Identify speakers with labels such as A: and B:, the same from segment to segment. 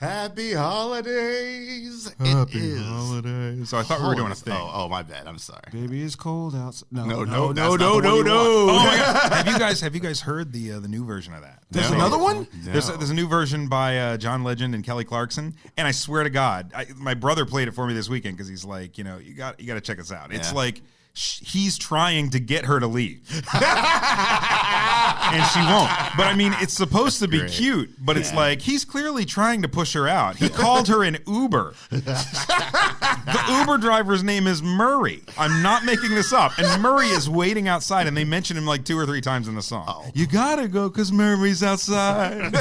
A: Happy holidays.
B: Happy holidays. So I thought we were doing a thing.
A: Oh, my bad. I'm sorry.
C: Baby, it's cold outside.
A: No.
C: No.
B: Oh my God. Have you guys heard the new version of that?
C: There's another one?
A: No.
B: There's a new version by John Legend and Kelly Clarkson, and I swear to God, my brother played it for me this weekend because he's like, you got to check this out. It's like he's trying to get her to leave, and she won't. But I mean, it's supposed to be cute, but it's like he's clearly trying to push her out. He called her an Uber. The Uber driver's name is Murray. I'm not making this up. And Murray is waiting outside, and they mention him like 2 or 3 times in the song.
A: Oh.
B: You gotta go because Murray's outside.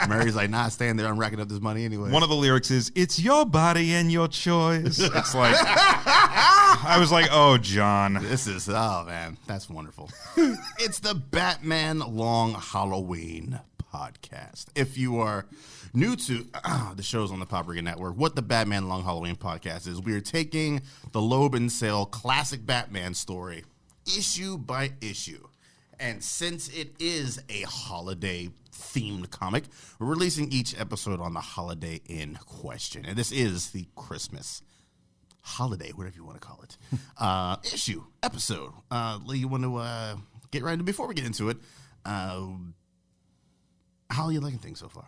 A: Mary's like, nah, staying there. I'm racking up this money anyway.
B: One of the lyrics is, "It's your body and your choice." It's like, I was like, oh, John.
A: Oh, man, that's wonderful. It's the Batman Long Halloween podcast. If you are new to the shows on the Pop Riga Network, what the Batman Long Halloween podcast is, we are taking the Loeb and Sale classic Batman story issue by issue. And since it is a holiday-themed comic, we're releasing each episode on the holiday in question. And this is the Christmas holiday, whatever you want to call it, episode. Lee, you want to get right into it? Before we get into it, how are you liking things so far?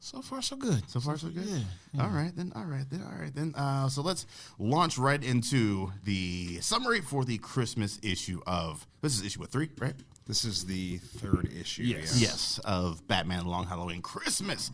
C: So far, so good.
A: So far, so good?
C: Yeah.
A: All right, then. So let's launch right into the summary for the Christmas issue of, this is issue 3, right?
B: This is the 3rd issue.
A: Yes, of Batman Long Halloween Christmas.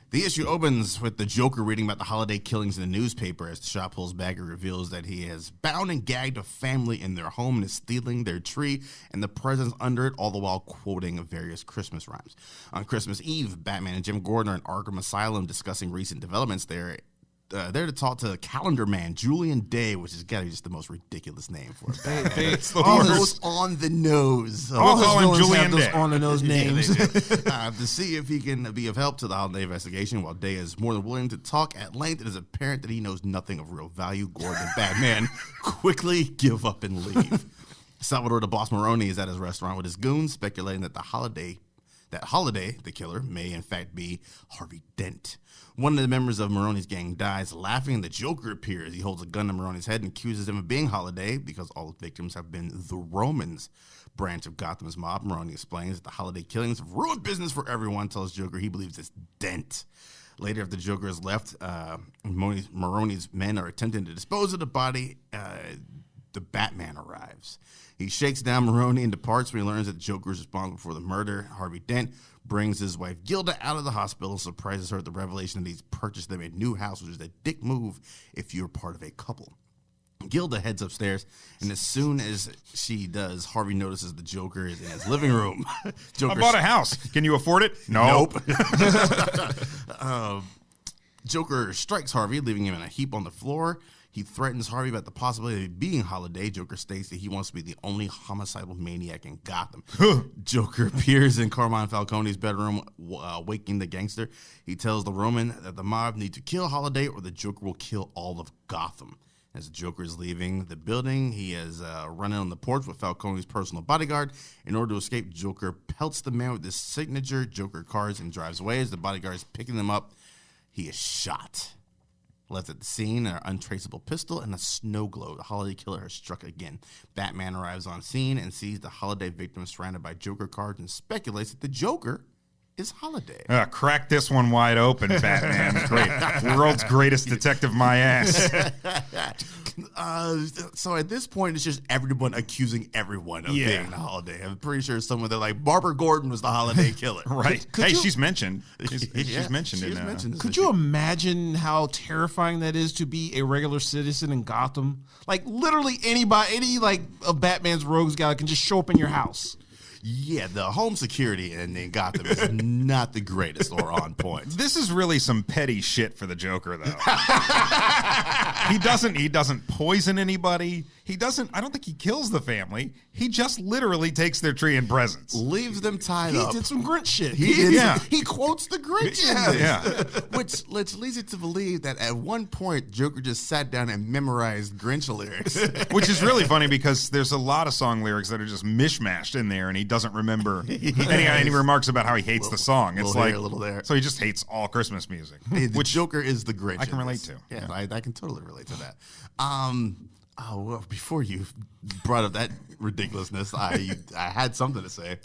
A: The issue opens with the Joker reading about the holiday killings in the newspaper as the shop pulls back and reveals that he has bound and gagged a family in their home and is stealing their tree and the presents under it, all the while quoting various Christmas rhymes. On Christmas Eve, Batman and Jim Gordon are in Arkham Asylum discussing recent developments there. They're to talk to Calendar Man, Julian Day, which has got to be just the most ridiculous name for it.
B: It's the
A: Almost on the nose.
B: We'll call him Julian Day.
C: On the nose names.
A: To see if he can be of help to the holiday investigation. While Day is more than willing to talk at length, it is apparent that he knows nothing of real value. Gordon and Batman quickly give up and leave. Salvador the Boss Maroni is at his restaurant with his goons, speculating that Holiday, the killer, may in fact be Harvey Dent. One of the members of Maroni's gang dies. Laughing, the Joker appears. He holds a gun to Maroni's head and accuses him of being Holiday because all the victims have been the Romans branch of Gotham's mob. Maroni explains that the holiday killings have ruined business for everyone, tells Joker he believes it's Dent. Later, after the Joker has left, Maroni's men are attempting to dispose of the body. The Batman arrives. He shakes down Maroni and departs when he learns that the Joker is responsible for the murder. Harvey Dent brings his wife Gilda out of the hospital and surprises her with the revelation that he's purchased them a new house, which is a dick move if you're part of a couple. Gilda heads upstairs, and as soon as she does, Harvey notices the Joker is in his living room.
B: I bought a house. Can you afford it? Nope.
A: Joker strikes Harvey, leaving him in a heap on the floor. He threatens Harvey about the possibility of being Holiday. Joker states that he wants to be the only homicidal maniac in Gotham. Joker appears in Carmine Falcone's bedroom, waking the gangster. He tells the Roman that the mob need to kill Holiday or the Joker will kill all of Gotham. As the Joker is leaving the building, he is running on the porch with Falcone's personal bodyguard. In order to escape, Joker pelts the man with his signature Joker cards and drives away. As the bodyguard is picking them up, he is shot. Left at the scene are an untraceable pistol and a snow globe. The holiday killer has struck again. Batman arrives on scene and sees the holiday victim surrounded by Joker cards and speculates that the Joker is Holiday.
B: Crack this one wide open, Batman. Great. World's greatest detective, my ass.
A: So at this point, it's just everyone accusing everyone of being the Holiday. I'm pretty sure someone they're like, Barbara Gordon was the Holiday killer.
B: Right. She's mentioned. She's mentioned in
A: mentioned.
C: Could you imagine how terrifying that is to be a regular citizen in Gotham? Like literally anybody, any like of Batman's rogues guy can just show up in your house.
A: Yeah, the home security in Gotham is not the greatest or on point.
B: This is really some petty shit for the Joker, though. He doesn't poison anybody. he doesn't. I don't think he kills the family. He just literally takes their tree and presents.
A: Leaves them tied
C: He
A: up.
C: did some Grinch shit.
A: He did.
B: Yeah.
A: He quotes the Grinch in this.
B: Yeah.
A: Which leads you to believe that at one point Joker just sat down and memorized Grinch lyrics.
B: Which is really funny because there's a lot of song lyrics that are just mishmashed in there, and he doesn't remember any remarks about how he hates the song. It's
A: little
B: like
A: here, little there.
B: So he just hates all Christmas music.
A: Which Joker is the Grinch.
B: I can
A: in
B: relate
A: this.
B: to.
A: Yeah,
B: Yeah.
A: I can totally relate to that. Well, before you brought up that ridiculousness, I had something to say.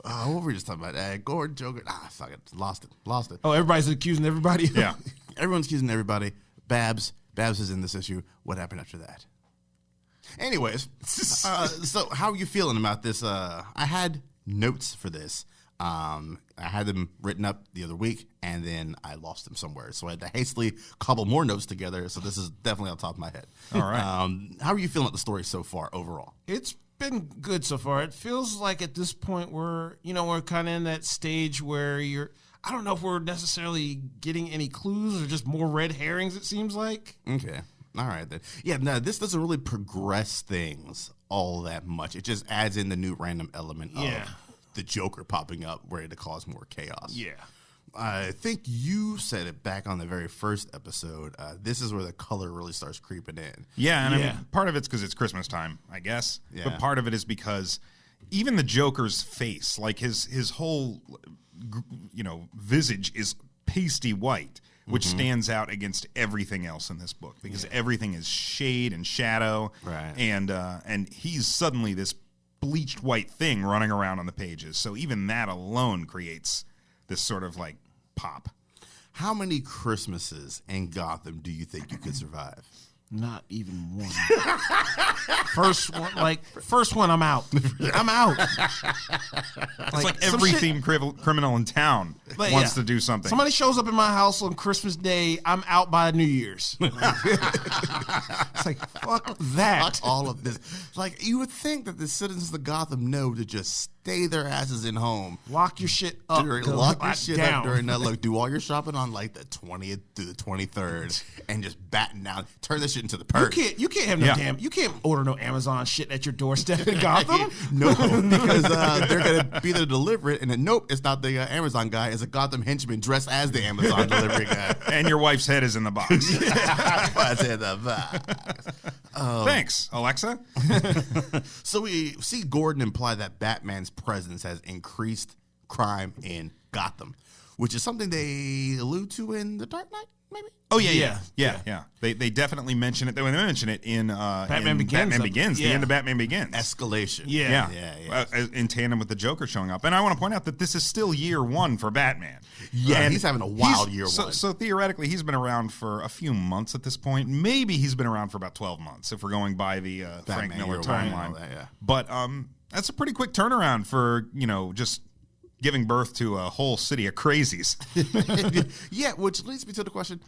A: What were we just talking about? Gordon, Joker. Fuck it. Lost it.
C: Oh, everybody's accusing everybody.
B: Yeah.
A: Everyone's accusing everybody. Babs is in this issue. What happened after that? Anyways, so how are you feeling about this? I had notes for this. I had them written up the other week, and then I lost them somewhere. So I had to hastily cobble more notes together. So this is definitely on top of my head.
B: All right.
A: How are you feeling about the story so far overall?
C: It's been good so far. It feels like at this point we're kind of in that stage where I don't know if we're necessarily getting any clues or just more red herrings, it seems like.
A: Okay. All right then. Yeah, no, this doesn't really progress things all that much. It just adds in the new random element of the Joker popping up, ready to cause more chaos.
C: Yeah.
A: I think you said it back on the very first episode. This is where the color really starts creeping in.
B: Yeah, and I
C: Yeah.
B: mean, part of it's because it's Christmas time, I guess.
A: Yeah.
B: But part of it is because even the Joker's face, like his whole, visage is pasty white, which stands out against everything else in this book because everything is shade and shadow,
A: Right.
B: And he's suddenly this bleached white thing running around on the pages. So even that alone creates this sort of like pop.
A: How many Christmases in Gotham do you think you could survive?
C: Not even one. First one, I'm out. I'm out.
B: It's like
C: some
B: every
C: shit-
B: themed criminal in town
C: Like,
B: wants
C: yeah.
B: to do something.
C: Somebody shows up in my house on Christmas Day, I'm out by New Year's. It's like, fuck that.
A: Fuck all of this. Like, you would think that the citizens of Gotham know to just stay their asses in home.
C: Lock your shit up.
A: Lock your shit
C: down.
A: up during that. Look, do all your shopping on like the 20th through the 23rd and just batten down. Turn this shit into the purse.
C: You can't have no
B: Yeah.
C: you can't order no Amazon shit at your doorstep in Gotham.
A: No, because they're going to be there to deliver it. And then, nope, it's not the Amazon guy. It's a Gotham henchman dressed as the Amazon delivery guy.
B: And your wife's head is in the box.
A: What's in the box?
B: Thanks, Alexa.
A: So we see Gordon imply that Batman's presence has increased crime in Gotham, which is something they allude to in The Dark Knight, maybe?
B: Oh yeah. They definitely mention it. They mention it in
C: Batman Begins.
B: Batman Begins. The
C: Yeah.
B: end of Batman Begins.
A: Escalation.
C: Yeah.
B: In tandem with the Joker showing up. And I want to point out that this is still year one for Batman.
A: Yeah,
B: And
A: he's having a wild year
B: so,
A: one.
B: So theoretically, he's been around for a few months at this point. Maybe he's been around for about 12 months if we're going by the Frank
A: Batman
B: Miller
A: year one and all
B: timeline.
A: that, yeah.
B: But that's a pretty quick turnaround for, just giving birth to a whole city of crazies.
A: Yeah, which leads me to the question,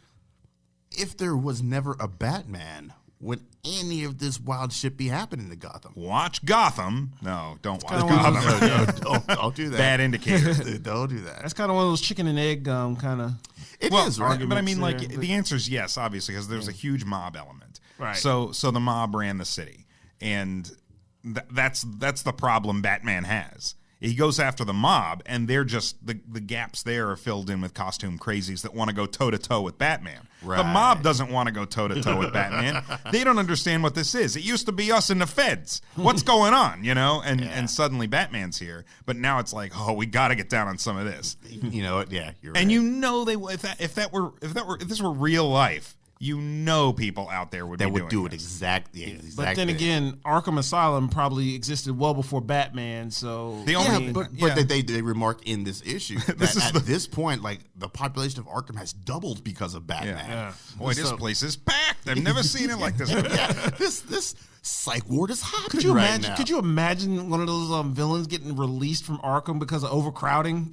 A: if there was never a Batman, would any of this wild shit be happening to Gotham?
B: Watch Gotham. No, don't watch
C: kinda one of
B: Gotham.
A: Don't do that.
B: Bad indicator.
A: Dude, don't do that.
C: That's kind of one of those chicken and egg kind of.
A: It is, right?
B: But I mean, like,
C: arguments there.
B: the answer is yes, obviously, because there's a huge mob element.
C: Right.
B: So the mob ran the city, and that's the problem Batman has. He goes after the mob, and they're just the gaps there are filled in with costume crazies that want to go toe to toe with Batman. The
A: Right.
B: mob doesn't want to go toe to toe with Batman. They don't understand what this is. It used to be us and the feds. What's going on? And suddenly Batman's here, but now it's like, oh, we got to get down on some of this.
A: You know what? Yeah, you're right.
B: And they if this were real life, people out there would
A: that
B: be
A: would
B: doing
A: do it
B: this.
A: exactly.
C: But then again, Arkham Asylum probably existed well before Batman. So
B: The
A: Yeah,
B: only-
A: but
B: yeah.
A: they remark in this issue that at this point, like, the population of Arkham has doubled because of Batman.
B: Yeah. Boy, this
A: So-
B: place is packed. I've never seen it like this.
A: Yeah, this psych ward is happening
C: could you
A: right
C: imagine?
A: now.
C: Could you imagine one of those villains getting released from Arkham because of overcrowding?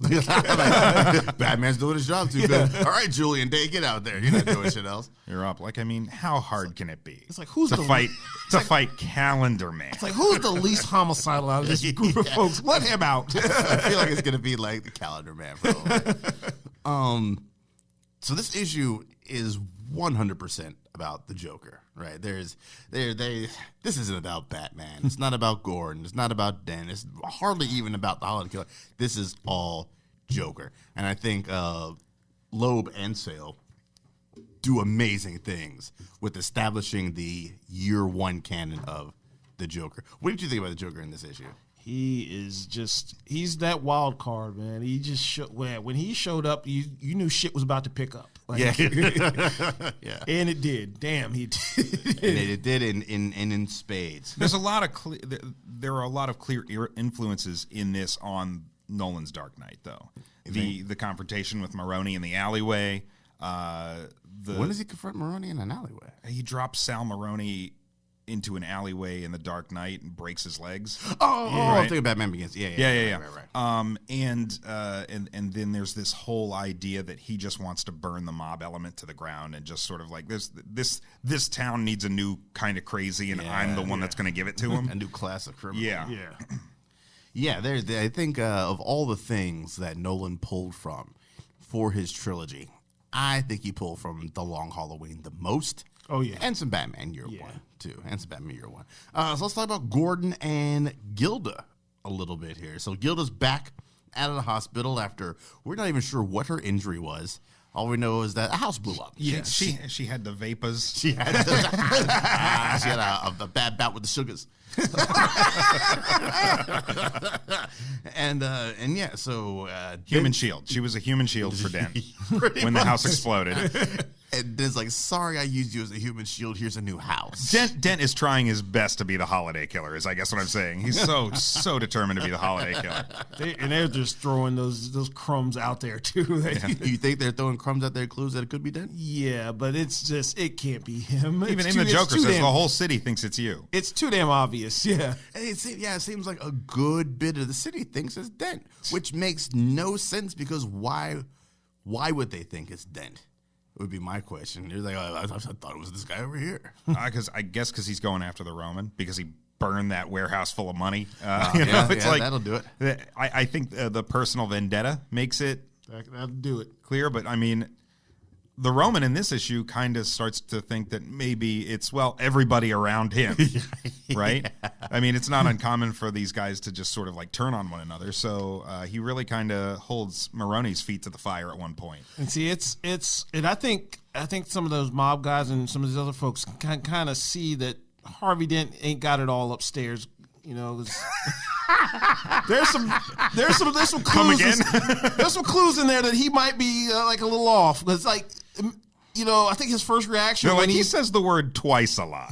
A: Batman's doing his job too good. All right, Julian Day, get out there. You're not doing shit else.
B: You're up. Like, I mean, how hard can it be?
C: It's like, who's
B: to
C: the-
B: fight Calendar Man?
C: It's like, who's the least homicidal out of this group of folks? Let him out.
A: I feel like it's gonna be like the Calendar Man. Probably. So this issue is 100% about the Joker, right? This isn't about Batman. It's not about Gordon. It's not about Dent. It's hardly even about the Holiday Killer. This is all Joker. And I think Loeb and Sale do amazing things with establishing the year one canon of the Joker. What did you think about the Joker in this issue?
C: He's that wild card, man. He just when he showed up, you knew shit was about to pick up. Like,
A: Yeah.
C: And it did. Damn, he did.
A: And it did in spades.
B: There's a lot of there are a lot of clear influences in this on Nolan's Dark Knight, though. The confrontation with Maroni in the alleyway.
A: When does he confront Maroni in an alleyway?
B: He drops Sal Maroni into an alleyway in the Dark Knight and breaks his legs.
A: I'm thinking Batman Begins. Yeah.
B: Right. And then there's this whole idea that he just wants to burn the mob element to the ground and just sort of like this town needs a new kind of crazy, and I'm the one that's going to give it to him.
A: A new class of criminal.
B: Yeah.
A: I think of all the things that Nolan pulled from for his trilogy, I think he pulled from The Long Halloween the most.
C: Oh, yeah.
A: And some Batman Year One, too. And some Batman Year One. So let's talk about Gordon and Gilda a little bit here. So Gilda's back out of the hospital after we're not even sure what her injury was. All we know is that a house blew up.
B: Yeah, she had the vapors.
A: She had a bad bout with the sugars. and yeah, so
B: human shield. She was a human shield for Dent when the house exploded.
A: And Dent's like, sorry, I used you as a human shield. Here's a new house.
B: Dent is trying his best to be the holiday killer. Is I guess what I'm saying. He's so determined to be the holiday killer.
C: They're just throwing those crumbs out there too.
A: You think they're throwing crumbs out there, clues that it could be Dent?
C: Yeah, but it can't be him.
B: Even the Joker says the whole city thinks it's you.
C: It's too damn obvious. Yeah.
A: It seems like a good bit of the city thinks it's Dent, which makes no sense because why would they think it's Dent? Would be my question. You're like, I thought it was this guy over here.
B: Because he's going after the Roman because he burned that warehouse full of money.
A: That'll do it.
B: I think the personal vendetta makes it
C: that'll do it
B: clear. But I mean, the Roman in this issue kind of starts to think that maybe it's everybody around him, right? I mean, it's not uncommon for these guys to just sort of like turn on one another. So he really kind of holds Maroni's feet to the fire at one point.
C: And see, and I think some of those mob guys and some of these other folks can kind of see that Harvey Dent ain't got it all upstairs. You know, there's some clues.
B: Come again?
C: There's some clues in there that he might be like a little off. It's like, you know, I think his first reaction when
B: he says the word twice a lot.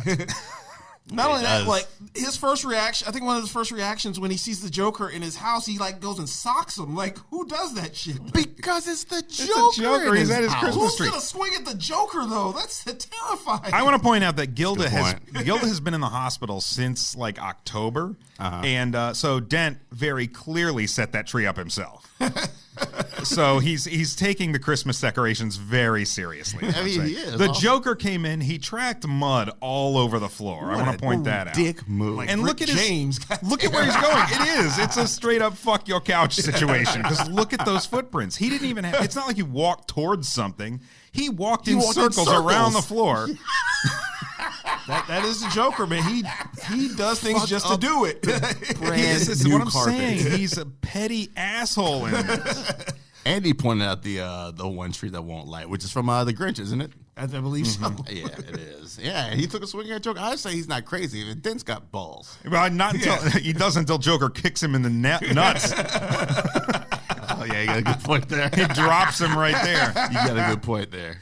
C: Not only that, like his first reaction, I think one of his first reactions when he sees the Joker in his house, he like goes and socks him. Like, who does that shit?
A: Because it's the Joker.
B: He's at his Christmas tree.
C: Who's gonna swing at the Joker though? That's terrifying.
B: I want to point out that Gilda has been in the hospital since like October, and so Dent very clearly set that tree up himself. So he's taking the Christmas decorations very seriously.
A: I mean, he is.
B: The Joker came in. He tracked mud all over the floor. I want to point that out.
A: Dick move.
C: Like
B: and
C: Rick
B: look at
C: James.
B: Look at where he's going. It is. It's a straight up fuck your couch situation. Because look at those footprints. He didn't even have. It's not like he walked towards something. He walked in circles around the floor.
C: That is the Joker, man. He does things just to do it.
B: This is what I'm saying. He's a petty asshole in this.
A: Andy pointed out the one tree that won't light, which is from the Grinch, isn't it?
C: I believe so.
A: Yeah, it is. Yeah, he took a swing at Joker. I say he's not crazy. Even Dent's got balls.
B: Well, not until he does until Joker kicks him in the nuts.
A: Oh yeah, you got a good point there.
B: He drops him right there.
A: You got a good point there.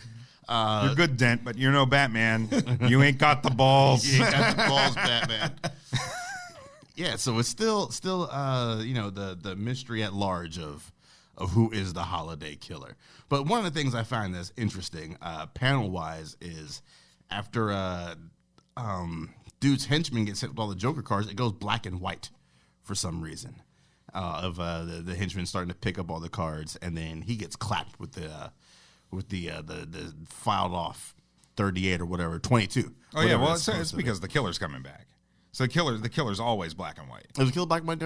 B: You're good, Dent, but you're no Batman. You ain't got the balls.
A: You ain't got the balls, Batman. Yeah, so it's still the mystery at large of who is the holiday killer. But one of the things I find that's interesting, panel-wise, is after dude's henchman gets hit with all the Joker cards, it goes black and white for some reason. Of the henchman starting to pick up all the cards, and then he gets clapped with the filed off 38 or whatever 22.
B: Oh yeah, well it's because the killer's coming back. So the killer's always black and white.
A: Is the killer black and white?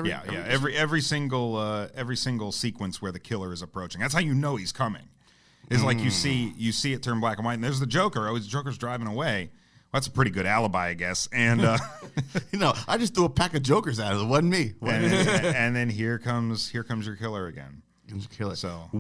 B: Every single sequence where the killer is approaching. That's how you know he's coming. Is like you see it turn black and white, and there's the Joker. Oh, the Joker's driving away. Well, that's a pretty good alibi, I guess. And
A: I just threw a pack of jokers at it. It wasn't me.
B: and then here comes your killer again.
A: Killer.
B: So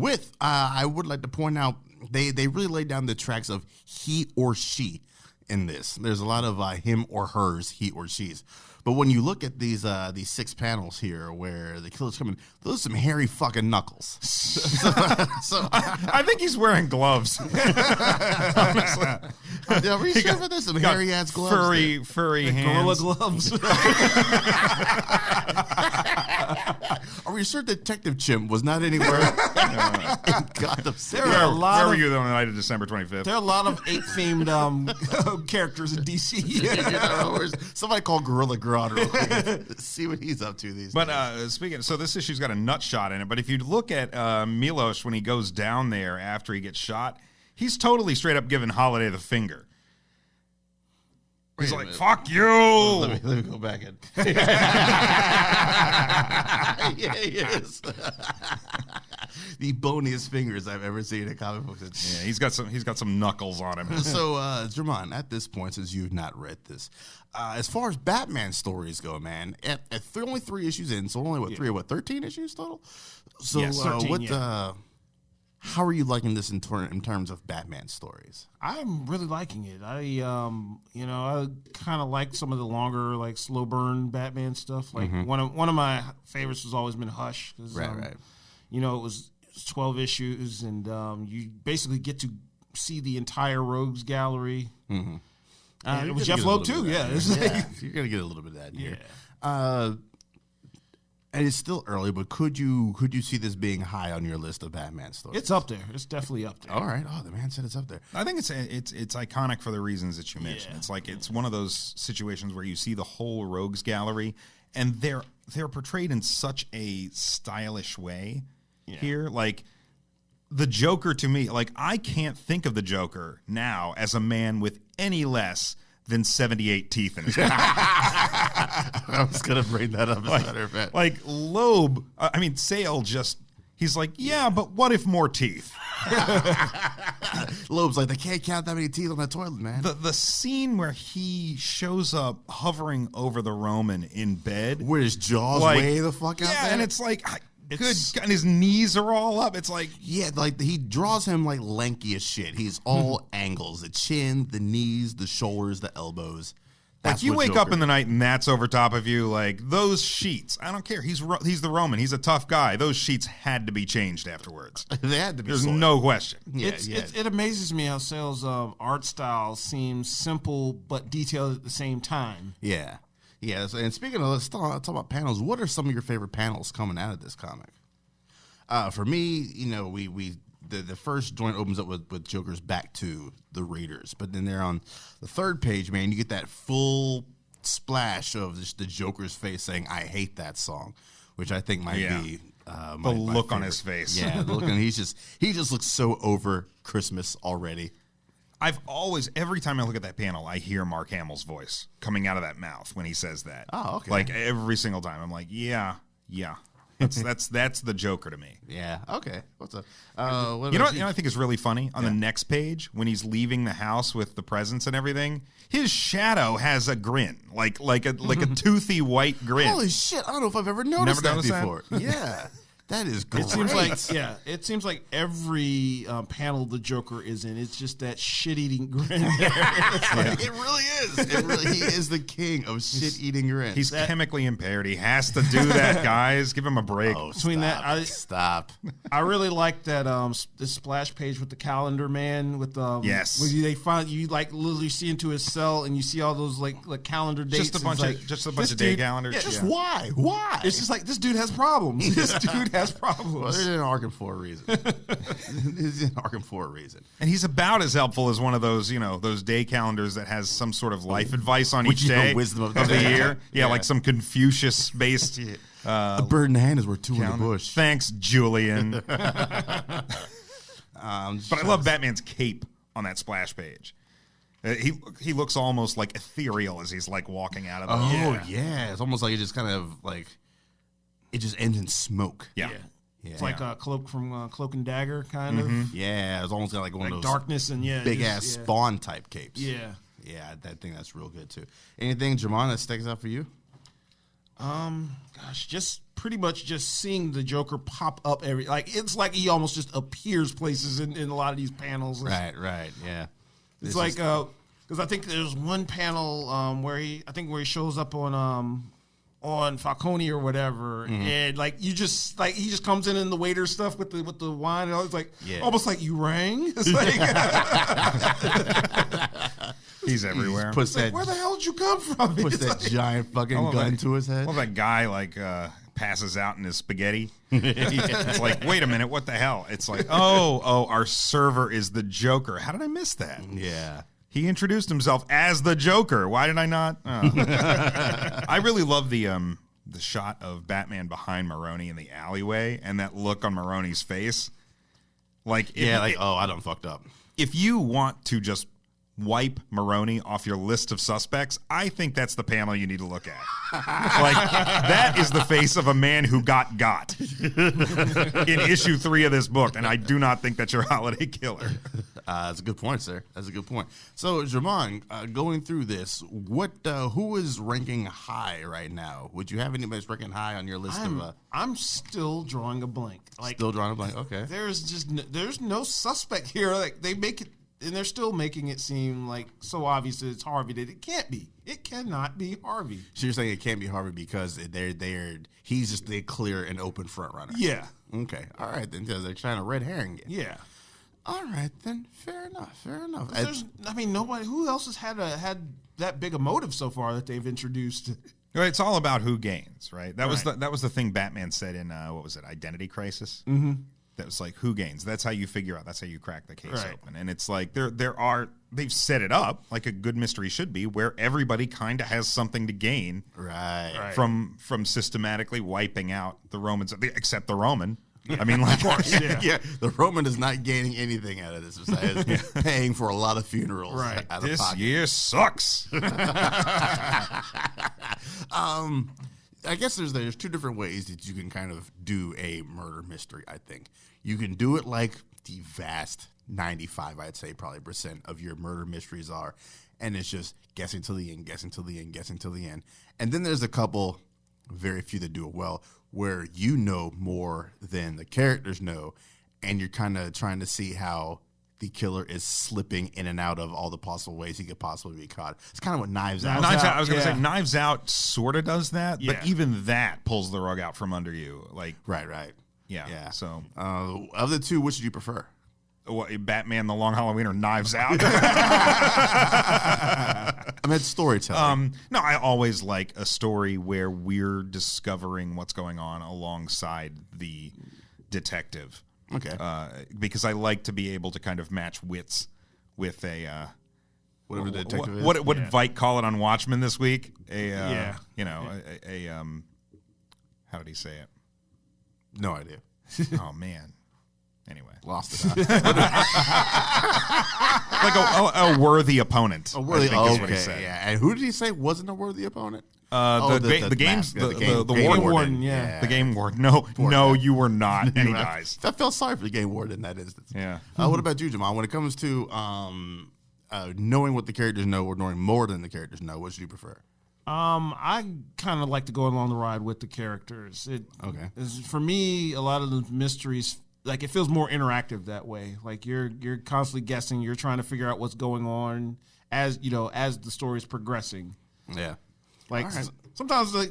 A: I would like to point out they really laid down the tracks of he or she in this. There's a lot of him or hers, he or she's. But when you look at these 6 panels here where the killer's coming, those are some hairy fucking knuckles. so
B: I think he's wearing gloves. Honestly.
A: Are you sure about this? Some hairy ass gloves.
B: Furry hands.
C: Gorilla gloves.
A: Are we sure Detective Chimp was not anywhere in Gotham City?
C: There are a lot
B: Where were
C: of
B: you on the night of December 25th?
C: there are a lot of ape-themed characters in DC.
A: Somebody call Gorilla Grodd real quick. See what he's up to these days.
B: But so this issue's got a nut shot in it. But if you look at Milos when he goes down there after he gets shot, he's totally straight up giving Holiday the finger. He's like, "Fuck you!"
A: Let me go back in. Yeah, he is. The boniest fingers I've ever seen in comic books.
B: Yeah, he's got some knuckles on him.
A: So, Jermon, at this point, since you've not read this, as far as Batman stories go, man, at only 3 issues in, so only 13 issues total. So,
C: Yes, 13,
A: how are you liking this in terms of Batman stories?
C: I'm really liking it. I kind of like some of the longer, like slow burn Batman stuff. Like one of my favorites has always been Hush.
A: Right.
C: You know, it was 12 issues, and you basically get to see the entire Rogues Gallery. It was Jeff Loeb too. Yeah,
A: You're gonna get a little bit of that here. And it's still early, but could you see this being high on your list of Batman stories?
C: it's up there. It's definitely up there.
A: All right. Oh, the man said it's up there.
B: I think it's iconic for the reasons that you mentioned.
C: Yeah.
B: It's like it's one of those situations where you see the whole Rogues Gallery, and they're portrayed in such a stylish way here. Like the Joker, to me, like I can't think of the Joker now as a man with any less than 78 teeth in his mouth.
A: I was gonna bring that up as a matter of fact.
B: Like Loeb, Sale he's like, yeah, but what if more teeth?
A: Loeb's like, they can't count that many teeth on that toilet, man.
B: The scene where he shows up hovering over the Roman in bed.
A: Where his jaws way the fuck out there?
B: Yeah, and it's like, good, and his knees are all up. It's like...
A: Yeah, like he draws him like lanky as shit. He's all angles. The chin, the knees, the shoulders, the elbows.
B: Like you wake up in the night and that's over top of you. Like those sheets, I don't care. He's the Roman. He's a tough guy. Those sheets had to be changed afterwards.
A: They had to be.
B: There's
A: soiled.
B: no question.
A: Yeah,
C: It amazes me how Sale's art style seems simple but detailed at the same time.
A: Yeah. Yeah. And speaking of, let's talk about panels. What are some of your favorite panels coming out of this comic? For me, the first joint opens up with Joker's back to the Raiders, but then they're on the third page, man. You get that full splash of just the Joker's face saying, "I hate that song," which I think might be
B: the look on his face.
A: Yeah, the look, and he just looks so over Christmas already.
B: I've always, every time I look at that panel, I hear Mark Hamill's voice coming out of that mouth when he says that.
A: Oh, okay.
B: Like every single time, I'm like, yeah. That's the Joker to me.
A: Yeah. Okay. What's up?
B: You know what I think is really funny? On the next page, when he's leaving the house with the presents and everything, his shadow has a grin, like a toothy white grin.
A: Holy shit! I don't know if I've ever noticed that
B: noticed
A: before. Yeah. That is great.
C: It seems like every panel the Joker is in, it's just that shit-eating grin.
A: It really is. He is the king of shit-eating grins.
B: He's chemically impaired. He has to do that, guys. Give him a break.
A: Oh,
C: Between
A: stop.
C: I really like that this splash page with the calendar man with the
B: yes.
C: Where they find you like literally see into his cell and you see all those like calendar dates.
B: Just a bunch of day calendars.
A: Yeah, just why? Why?
C: It's just like this dude has problems. This dude has problems.
A: Well, they're in Arkham for a reason. He's in Arkham for a reason.
B: And he's about as helpful as one of those, those day calendars that has some sort of life advice on each day
A: wisdom of
B: the year. Yeah, like some Confucius-based
A: a bird in the hand is worth two in the bush.
B: Thanks, Julian. But I love Batman's cape on that splash page. He looks almost like ethereal as he's like walking out of the
A: Oh, yeah. It's almost like it just kind of like... It just ends in smoke.
B: Yeah.
C: It's like a Cloak from Cloak and Dagger, kind of.
A: Yeah, it's almost got like one of those
C: darkness and
A: big ass Spawn type capes.
C: Yeah.
A: Yeah, I think that's real good too. Anything, Jamon, that sticks out for you?
C: Gosh, just pretty much just seeing the Joker pop up it's like he almost just appears places in a lot of these panels.
A: Right, yeah.
C: It's like because I think there's one panel where he shows up on Falcone or whatever, and like he just comes in the waiter stuff with the wine, and all. It's like almost like you rang. It's like
B: he's everywhere.
C: Where the hell did you come from?
A: Puts that giant fucking gun to his head.
B: Well, that guy passes out in his spaghetti. It's like, wait a minute, what the hell? It's like, oh, our server is the Joker. How did I miss that?
A: Yeah.
B: He introduced himself as the Joker. Why did I not? Oh. I really love the shot of Batman behind Maroni in the alleyway and that look on Maroni's face. I done fucked up. If you want to just wipe Maroni off your list of suspects, I think that's the Pamela you need to look at. That is the face of a man who got in issue 3 of this book, and I do not think that's your holiday killer.
A: That's a good point, sir. That's a good point. So, Jamon, going through this, who is ranking high right now? Would you have anybody that's ranking high on your list
C: I'm still drawing a blank.
A: Still drawing a blank. Okay.
C: There's no suspect here. Like they make it. And they're still making it seem like so obvious that it's Harvey that it can't be. It cannot be Harvey.
A: So you're saying it can't be Harvey because he's just the clear and open front runner.
C: Yeah.
A: Okay. All right then. They're trying to red herring it.
C: Yeah.
A: All right then. Fair enough.
C: Nobody. Who else has had that big a motive so far that they've introduced?
B: It's all about who gains, right? That was the thing Batman said in what was it, Identity Crisis? Mm-hmm. That was like, who gains? That's how you figure out. That's how you crack the case open. And it's like they've set it up like a good mystery should be, where everybody kind of has something to gain, from systematically wiping out the Romans, except the Roman. I mean, of course,
A: the Roman is not gaining anything out of this besides paying for a lot of funerals.
B: Right, this year sucks.
A: I guess there's 2 different ways that you can kind of do a murder mystery, I think. You can do it like the vast 95, I'd say, probably % of your murder mysteries are, and it's just guessing till the end. And then there's a couple, very few that do it well, where you know more than the characters know, and you're kind of trying to see how the killer is slipping in and out of all the possible ways he could possibly be caught. It's kind of what Knives Out.
B: I was going to say Knives Out sort of does that, but even that pulls the rug out from under you.
A: Right.
B: Yeah. So,
A: of the 2, which do you prefer?
B: Batman: The Long Halloween or Knives Out?
A: I meant storytelling.
B: No, I always like a story where we're discovering what's going on alongside the detective.
A: Okay.
B: Because I like to be able to kind of match wits with a
A: whatever the detective is.
B: What did Vike call it on Watchmen this week? How did he say it?
A: No idea.
B: Oh man. Anyway,
A: lost it.
B: Like a worthy opponent.
A: A worthy. Okay. Yeah. And who did he say wasn't a worthy opponent?
B: The game warden.
C: Yeah.
B: The game warden. No, you were not. And he dies.
A: I felt sorry for the game warden in that instance.
B: Yeah.
A: What about you, Jamal? When it comes to knowing what the characters know or knowing more than the characters know, what should you prefer?
C: I kind of like to go along the ride with the characters. For me, a lot of the mysteries, like, it feels more interactive that way. Like you're constantly guessing. You're trying to figure out what's going on as the story is progressing.
A: Yeah.
C: Like sometimes I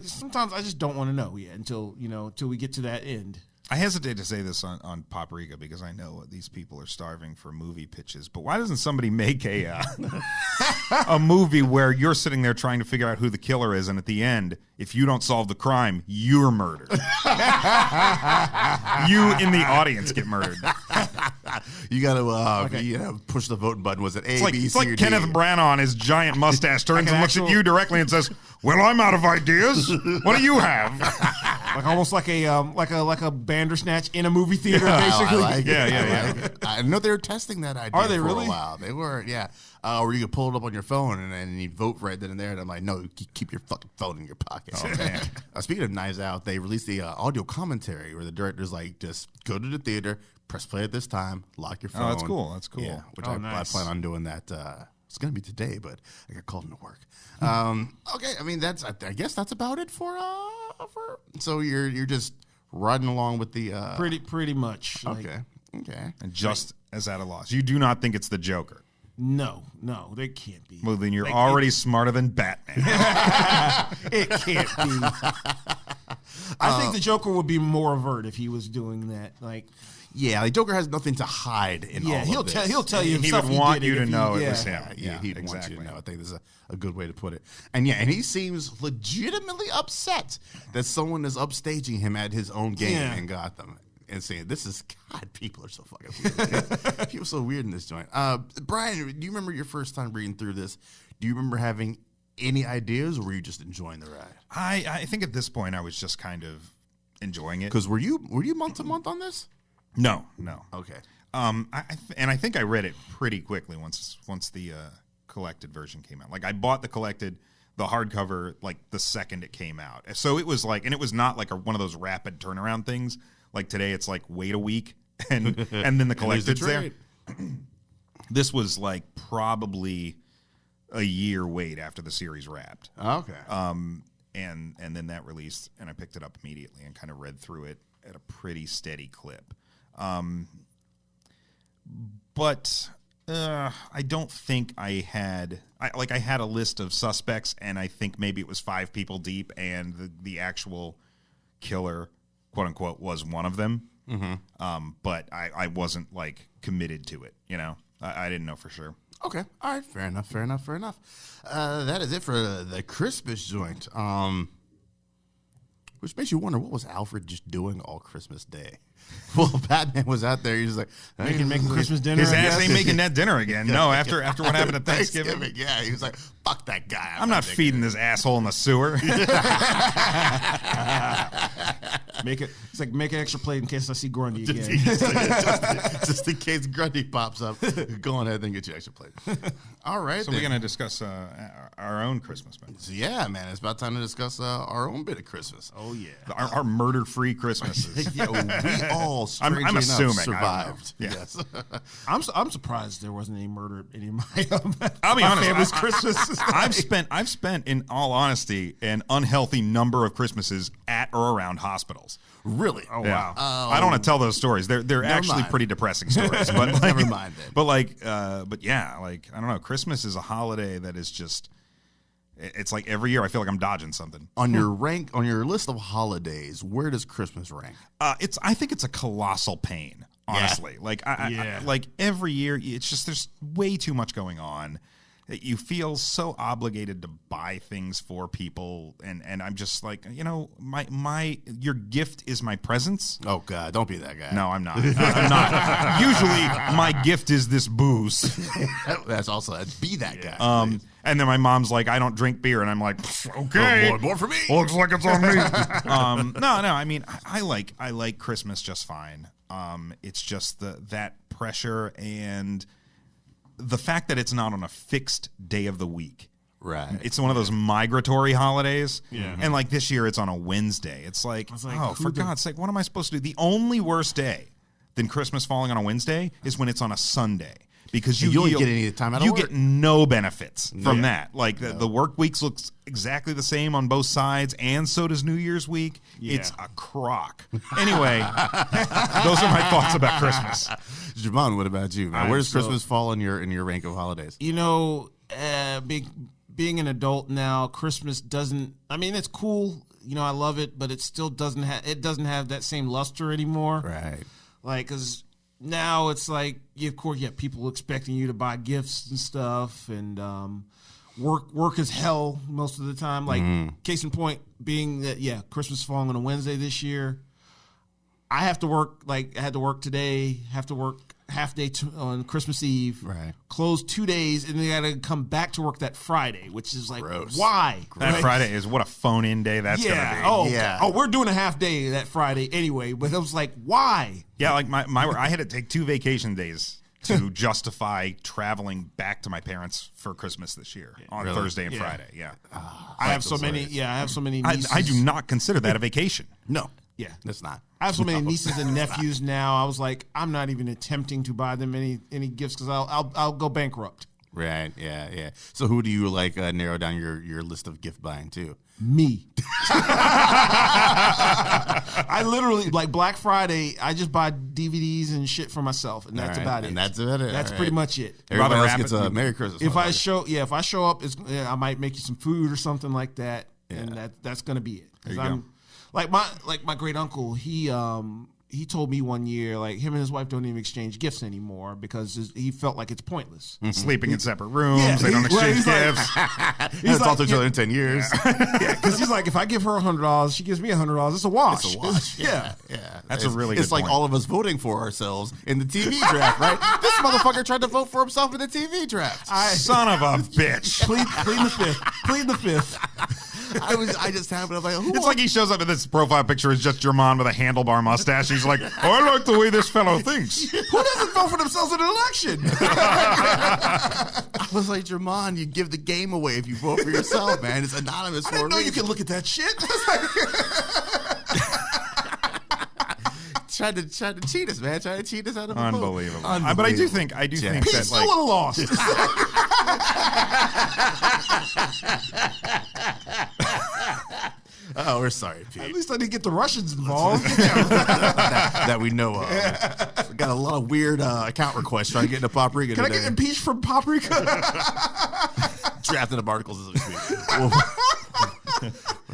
C: just don't want to know yet until we get to that end.
B: I hesitate to say this on Paprika because I know these people are starving for movie pitches. But why doesn't somebody make a movie where you're sitting there trying to figure out who the killer is, and at the end, if you don't solve the crime, you're murdered. You in the audience get murdered.
A: You got to push the voting button. Was it A, B,
B: it's
A: C,
B: like
A: or
B: Kenneth
A: D?
B: Branagh, his giant mustache turns and looks at you directly and says, "Well, I'm out of ideas. What do you have?"
C: Like almost like a Bandersnatch in a movie theater, basically.
A: I like it.
B: Yeah.
A: I know they were testing that idea.
C: Are they
A: for
C: really?
A: a while. They were, yeah. Where you could pull it up on your phone and you vote right then and there. And I'm like, no, you keep your fucking phone in your pocket.
B: Oh, man.
A: Speaking of Knives Out, they released the audio commentary where the director's like, just go to the theater, press play at this time, lock your phone.
B: Oh, that's cool. That's cool.
A: Yeah, which
C: Oh,
A: I
C: nice.
A: plan on doing that. It's going to be today, but I got called into work. Okay, I mean, I guess that's about it for so you're just riding along with the
C: Pretty much. Like,
A: Okay.
B: And just as at a loss. You do not think it's the Joker.
C: No, they can't be.
B: Well, then you're
C: Like,
B: already smarter than Batman.
C: It can't be. I think the Joker would be more overt if he was doing that. Like,
A: Yeah, like Joker has nothing to hide in all
C: he'll
A: of this.
C: he'll tell you
B: He
C: himself.
B: would want
C: did
B: you
C: it
B: to
C: if he-
B: know it
C: yeah.
B: was him.
A: Yeah, he'd want
B: exactly.
A: you to know. I think this is a good way to put it. And he seems legitimately upset that someone is upstaging him at his own game
C: Yeah.
A: in Gotham and saying, "This is God." People are so fucking weird. People are so weird in this joint. Brian, do you remember your first time reading through this? Do you remember having any ideas, or were you just enjoying the ride?
B: I think at this point I was just kind of enjoying it.
A: Because were you month to month on this?
B: No.
A: Okay.
B: I think I read it pretty quickly once the collected version came out. Like I bought the hardcover like the second it came out. So it was like, and it was not like one of those rapid turnaround things. Like today, it's like wait a week and then the collected's there. This was like probably a year wait after the series wrapped.
A: Okay.
B: And then that released, and I picked it up immediately and kind of read through it at a pretty steady clip. But I don't think I had a list of suspects, and I think maybe it was 5 people deep, and the actual killer, quote unquote, was one of them. Mm-hmm. But I wasn't like committed to it. You know, I didn't know for sure.
A: Okay. All right. Fair enough. That is it for the Christmas joint. Which makes you wonder, what was Alfred just doing all Christmas Day? Well, Batman was out there. He was like
C: making Christmas dinner.
B: His
C: I
B: ass
C: guess.
B: ain't making that dinner again. No, after what happened at Thanksgiving.
A: Yeah, he was like, "Fuck that guy."
B: I'm not feeding this asshole in the sewer.
C: It's like make an extra plate in case I see Grundy again.
A: just in case Grundy pops up. Go on ahead and get your extra plate. All right.
B: So we're gonna discuss our own Christmas, man.
A: So yeah, man, it's about time to discuss our own bit of Christmas.
C: Oh yeah.
B: Our murder-free Christmases.
A: Yeah, we all strangely
B: I'm
A: enough
B: assuming, I don't know.
A: survived.
B: Yeah.
A: Yes.
C: I'm surprised there wasn't any murder at any of my
B: I'll be
C: my
B: honest.
C: family's Christmas.
B: I've spent, in all honesty, an unhealthy number of Christmases at or around hospitals.
A: Really?
C: Oh
B: Yeah.
C: wow.
B: I don't want to tell those stories. They're actually
A: mind.
B: pretty depressing stories. But like,
A: Never mind then.
B: But yeah, like I don't know. Christmas is a holiday that is just. It's like every year I feel like I'm dodging something.
A: On your list of holidays, where does Christmas rank?
B: I think it's a colossal pain. Honestly, like I like every year, it's just there's way too much going on. You feel so obligated to buy things for people, and I'm just like, you know, your gift is my presents.
A: Oh God, don't be that guy.
B: No, I'm not. I'm not. Usually, my gift is this booze.
A: That's be that guy.
B: And then my mom's like, I don't drink beer, and I'm like, okay,
A: Oh, more for me.
B: looks like it's on me. No. I mean, I like Christmas just fine. It's just that pressure and the fact that it's not on a fixed day of the week.
A: Right.
B: It's one of those migratory holidays.
C: Yeah.
B: And like this year, it's on a Wednesday. It's like,
C: like,
B: for God's sake, what am I supposed to do? The only worse day than Christmas falling on a Wednesday is when it's on a Sunday. Because you
A: don't get any time out of
B: you
A: work.
B: get no benefits from that. Like the work weeks looks exactly the same on both sides, and so does New Year's week.
C: Yeah.
B: It's a crock. Anyway, those are my thoughts about Christmas.
A: Javon, what about you, man?
C: All
A: Where
C: right,
A: does Christmas fall in your rank of holidays?
C: You know, being an adult now, Christmas doesn't. I mean, it's cool. You know, I love it, but it still doesn't have that same luster anymore.
A: Right.
C: Like, because now it's like, of course, you have people expecting you to buy gifts and stuff, and work is hell most of the time. Like, case in point being that, Christmas falling on a Wednesday this year. I have to work, like, I had to work today, have to work half day on Christmas Eve,
A: Right.
C: closed 2 days, and they got to come back to work that Friday, which is like,
A: Gross.
C: why?
B: That
C: Right?
B: Friday is what a phone-in day that's
C: Yeah.
B: gonna be.
C: Oh,
A: Yeah.
C: oh, we're doing a half day that Friday anyway. But I was like, why?
B: Yeah, like my I had to take 2 vacation days to justify traveling back to my parents for Christmas this year on
A: Really?
B: Thursday and
C: Yeah.
B: Friday. Yeah,
C: I have so
A: those
C: many.
A: days.
C: Yeah, I have so many.
B: I
C: Nieces.
B: do not consider that a vacation.
A: No.
C: Yeah.
A: It's not.
C: I have so many nieces and nephews now. I was like, I'm not even attempting to buy them any gifts because I'll go bankrupt.
A: Right. Yeah. Yeah. So who do you like narrow down your list of gift buying to?
C: Me. I literally like Black Friday. I just buy DVDs and shit for myself, and that's
A: All right,
C: about it.
A: and that's about it.
C: That's
A: All
C: pretty
A: right.
C: much it.
A: Everybody
B: Rather
A: else
B: wrap
A: gets
B: it-
A: a Merry Christmas.
C: If I
A: motherfucker.
C: show up, I might make you some food or something like that, and that's gonna be it. 'Cause
A: There you
C: I'm like my great uncle. He told me one year, like, him and his wife don't even exchange gifts anymore because he felt like it's pointless.
B: Sleeping in separate rooms,
C: Yeah,
B: they don't
C: right,
B: exchange
C: he's like-
B: gifts.
A: He's talked to each
C: yeah.
A: other in 10 years.
C: Because he's like, if I give her $100, she gives me $100. It's a wash.
A: It's a wash.
C: Yeah.
A: Yeah.
B: That's a really
A: It's
B: good
A: like
B: point.
A: all of us voting for ourselves in the TV draft, right? This motherfucker tried to vote for himself in the TV draft.
B: Son of a bitch.
C: Plead the fifth. Plead the fifth.
A: I just happened. I'm like, who?
B: It's like he shows up in this profile picture is just Jermon with a handlebar mustache. He's like, oh, I like the way this fellow thinks.
C: Who doesn't vote for themselves in an election?
A: I was like, Jermon, you give the game away if you vote for yourself, man. It's anonymous
C: I
A: for a
C: didn't know you
A: reason.
C: could look at that shit.
A: Tried to cheat us, man. Tried to cheat us out of a vote.
B: Unbelievable. But I do think
A: Jack.
B: that
C: He still
B: like
C: would have lost.
A: Oh, we're sorry,
C: At
A: Pete.
C: least I didn't get the Russians involved.
A: that we know of. We got a lot of weird account requests trying to get into Paprika
C: Can I
A: today.
C: get impeached from Paprika?
A: Drafting up articles this week.